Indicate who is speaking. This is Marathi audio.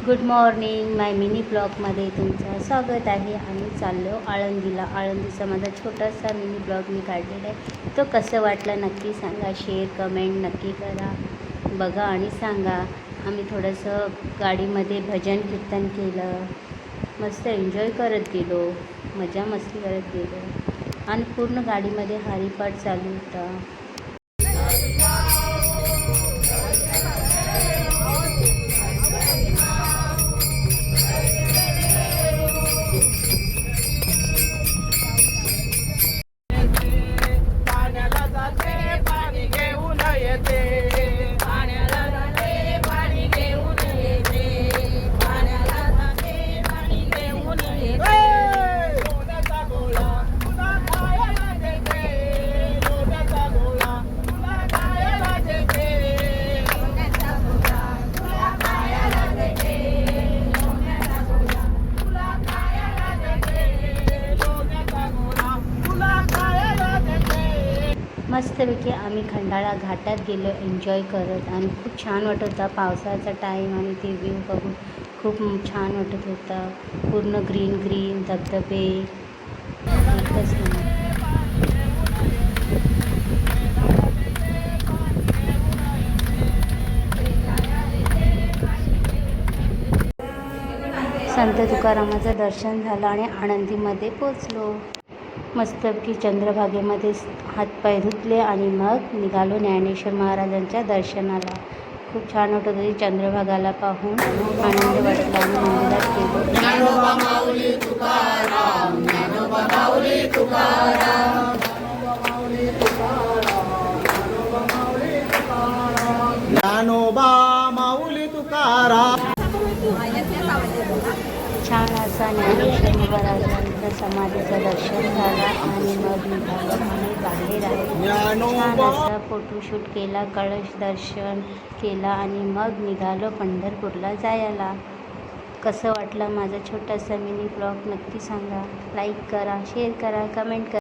Speaker 1: Good morning. माय मिनी ब्लॉगमध्ये तुमचं स्वागत आहे. आम्ही चाललो आळंदीला. आळंदीचा माझा छोटासा मिनी ब्लॉग मी काढलेला आहे. तो कसं वाटलं नक्की सांगा. शेअर कमेंट नक्की करा, बघा आणि सांगा. आम्ही थोडंसं गाडीमध्ये भजन कीर्तन केलं, मस्त एन्जॉय करत गेलो, मजा मस्ती करत गेलो आणि पूर्ण गाडीमध्ये हरिपाठ चालू होता. मस्तपैकी आम्ही खंडाळा घाटात गेलो एन्जॉय करत आणि खूप छान वाटत होता. पावसाचा टाईम आणि ते व्ह्यू बघून खूप छान वाटत होता. पूर्ण ग्रीन ग्रीन धबधबे, एकच नंबर. संत तुकारामाचं दर्शन झालं आणि आळंदीमध्ये पोचलो. मस्तपैकी चंद्रभागेमध्ये हातपाय धुतले आणि मग निघालो ज्ञानेश्वर महाराजांच्या दर्शनाला. खूप छान वाटत होती. चंद्रभागाला पाहून आनंद वाटला आणि मंदिरात गेलो.
Speaker 2: ज्ञानोबा माऊली तुकाराम, ज्ञानोबा माऊली तुकाराम, ज्ञानोबा माऊली तुकाराम.
Speaker 1: छान असा ज्ञानेश्वर महाराजांच्या समाधीचं दर्शन झालं आणि मग निघालो आणि बाहेर आलो. छान असा फोटोशूट केला, कळश दर्शन केला आणि मग निघालो पंढरपूरला जायला. कसं वाटलं माझा छोटासा मिनी ब्लॉग नक्की सांगा. लाईक करा, शेअर करा, कमेंट करा.